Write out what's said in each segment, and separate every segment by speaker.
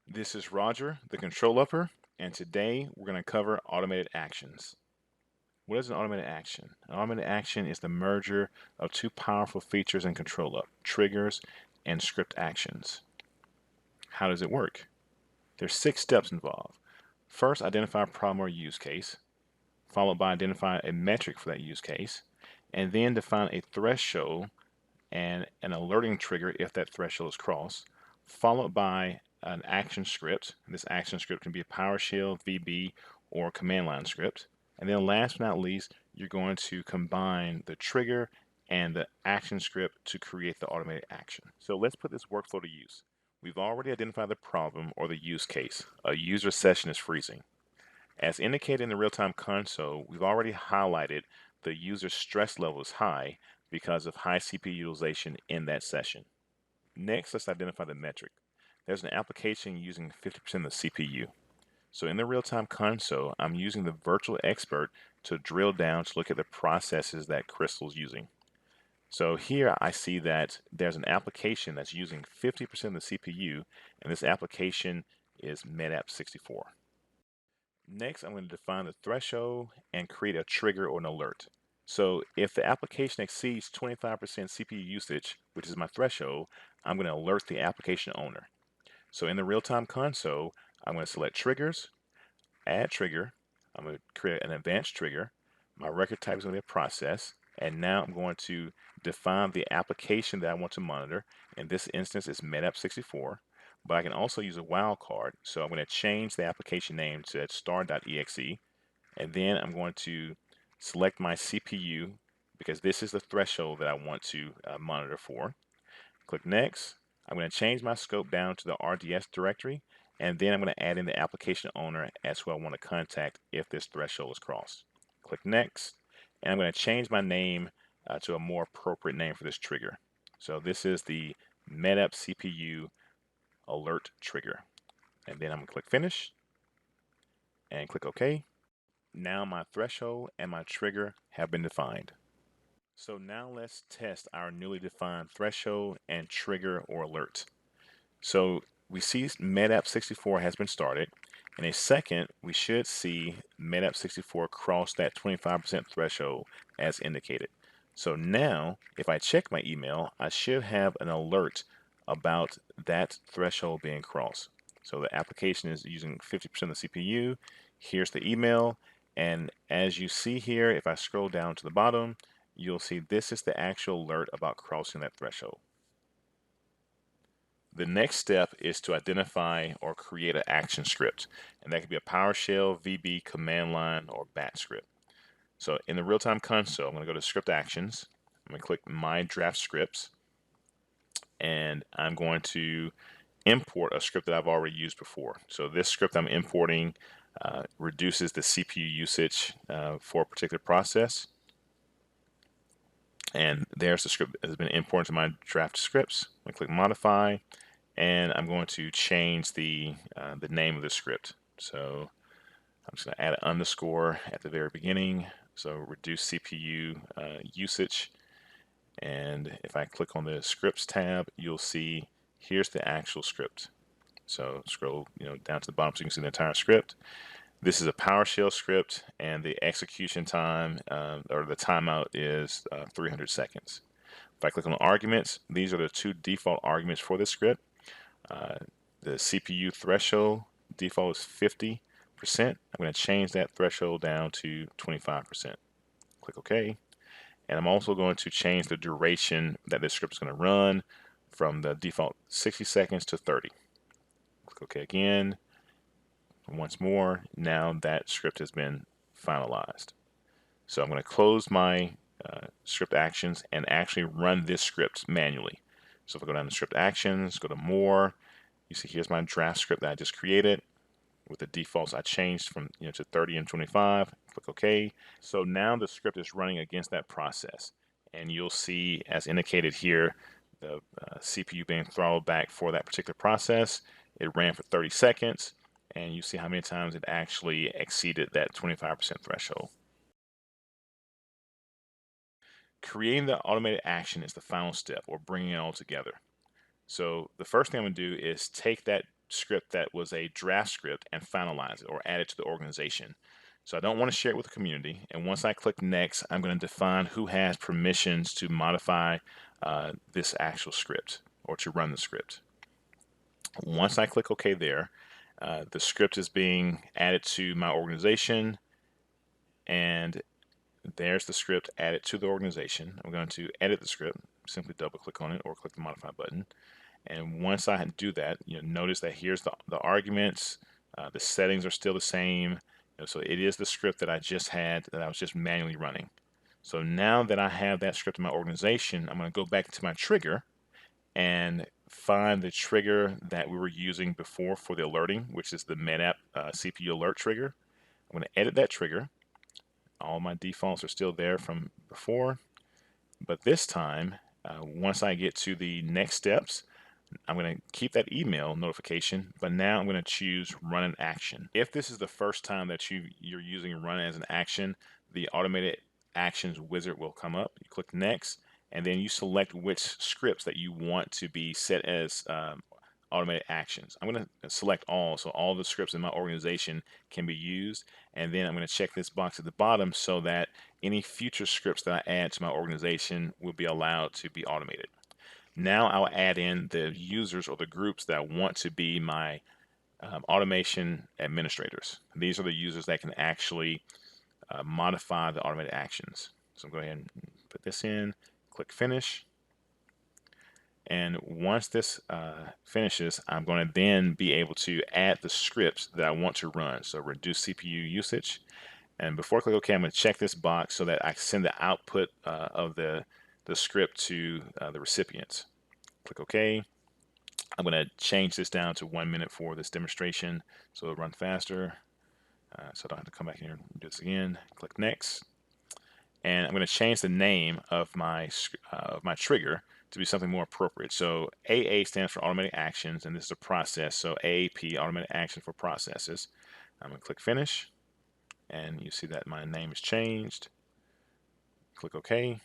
Speaker 1: This is Roger, the ControlUp'er, and today we're going to cover automated actions. What is an automated action? An automated action is the merger of two powerful features in ControlUp, triggers and script actions. How does it work? There's 6 steps involved. First, identify a problem or use case, followed by identifying a metric for that use case, and then define a threshold and an alerting trigger if that threshold is crossed, followed by an action script. This action script can be a PowerShell, VB, or command line script. And then last but not least, you're going to combine the trigger and the action script to create the automated action. So let's put this workflow to use. We've already identified the problem or the use case. A user session is freezing. As indicated in the real-time console, we've already highlighted the user stress level is high because of high CPU utilization in that session. Next, let's identify the metric. There's an application using 50% of the CPU. So in the real-time console, I'm using the virtual expert to drill down to look at the processes that Crystal's using. So here I see that there's an application that's using 50% of the CPU, and this application is MedApp64. Next, I'm going to define the threshold and create a trigger or an alert. So if the application exceeds 25% CPU usage, which is my threshold, I'm going to alert the application owner. So in the real-time console, I'm going to select triggers, add trigger, I'm going to create an advanced trigger, my record type is going to be a process, and now I'm going to define the application that I want to monitor. In this instance, it's MedApp64, but I can also use a wildcard. So I'm going to change the application name to star.exe, and then I'm going to select my CPU because this is the threshold that I want to monitor for. Click Next. I'm going to change my scope down to the RDS directory, and then I'm going to add in the application owner as who I want to contact if this threshold is crossed. Click Next, and I'm going to change my name to a more appropriate name for this trigger. So this is the MedApp CPU alert trigger. And then I'm going to click Finish and click OK. Now my threshold and my trigger have been defined. So now let's test our newly defined threshold and trigger or alert. So we see MedApp64 has been started. In a second, we should see MedApp64 cross that 25% threshold as indicated. So now, if I check my email, I should have an alert about that threshold being crossed. So the application is using 50% of the CPU. Here's the email. And as you see here, if I scroll down to the bottom, you'll see this is the actual alert about crossing that threshold. The next step is to identify or create an action script, and that could be a PowerShell, VB, command line, or batch script. So in the real-time console, I'm going to go to Script Actions. I'm going to click My Draft Scripts, and I'm going to import a script that I've already used before. So this script I'm importing reduces the CPU usage for a particular process. And there's the script that has been imported to my draft scripts. I'm going to click Modify, and I'm going to change the name of the script. So I'm just going to add an underscore at the very beginning. So reduce CPU usage. And if I click on the scripts tab, you'll see here's the actual script. So scroll down to the bottom so you can see the entire script. This is a PowerShell script, and the execution time or the timeout is 300 seconds. If I click on arguments, these are the 2 default arguments for this script. The CPU threshold default is 50%. I'm going to change that threshold down to 25%. Click OK. And I'm also going to change the duration that this script is going to run from the default 60 seconds to 30. Click OK again. Once more, now that script has been finalized. So I'm going to close my script actions and actually run this script manually. So if I go down to script actions, go to more, you see here's my draft script that I just created with the defaults I changed from to 30 and 25. Click OK. So now the script is running against that process, and you'll see as indicated here the CPU being throttled back for that particular process. It ran for 30 seconds, and you see how many times it actually exceeded that 25% threshold. Creating the automated action is the final step, or bringing it all together. So the first thing I'm going to do is take that script that was a draft script and finalize it or add it to the organization. So I don't want to share it with the community. And once I click next, I'm going to define who has permissions to modify this actual script or to run the script. Once I click OK there, the script is being added to my organization, and there's the script added to the organization. I'm going to edit the script, simply double click on it or click the modify button. And once I do that, notice that here's the arguments, the settings are still the same. So it is the script that I just had, that I was just manually running. So now that I have that script in my organization, I'm going to go back to my trigger and find the trigger that we were using before for the alerting, which is the MedApp CPU alert trigger. I'm going to edit that trigger. All my defaults are still there from before, but this time, once I get to the next steps, I'm going to keep that email notification, but now I'm going to choose run an action. If this is the first time that you're using run as an action, the automated actions wizard will come up. You click next, and then you select which scripts that you want to be set as automated actions. I'm going to select all, so all the scripts in my organization can be used, and then I'm going to check this box at the bottom so that any future scripts that I add to my organization will be allowed to be automated. Now I'll add in the users or the groups that I want to be my automation administrators. These are the users that can actually modify the automated actions. So go ahead and put this in, click finish. And once this finishes, I'm going to then be able to add the scripts that I want to run. So reduce CPU usage. And before I click OK, I'm going to check this box so that I send the output of the script to the recipients. Click OK. I'm going to change this down to 1 minute for this demonstration so it'll run faster. So I don't have to come back here and do this again. Click next. And I'm going to change the name of my trigger to be something more appropriate. So AA stands for automatic actions, and this is a process. So AAP, automatic action for processes. I'm going to click finish, and you see that my name is changed. Click OK.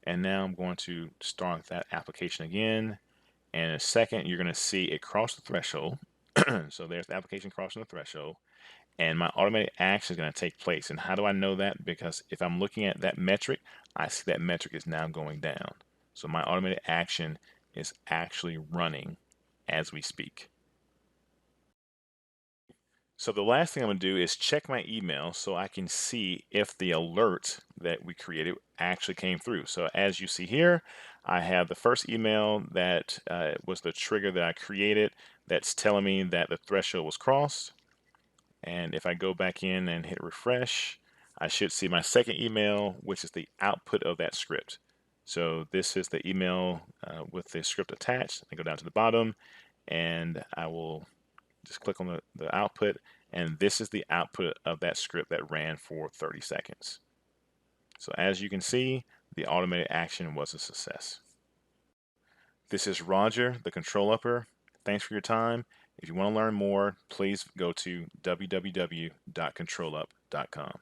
Speaker 1: And now I'm going to start that application again. And in a second, you're going to see it cross the threshold. So there's the application crossing the threshold. And my automated action is going to take place. And how do I know that? Because if I'm looking at that metric, I see that metric is now going down. So my automated action is actually running as we speak. So the last thing I'm going to do is check my email so I can see if the alert that we created actually came through. So as you see here, I have the first email that was the trigger that I created that's telling me that the threshold was crossed. And if I go back in and hit refresh, I should see my second email, which is the output of that script. So this is the email with the script attached. I go down to the bottom, and I will just click on the output, and this is the output of that script that ran for 30 seconds. So as you can see, the automated action was a success. This is Roger, the ControlUp'er. Thanks for your time. If you want to learn more, please go to www.controlup.com.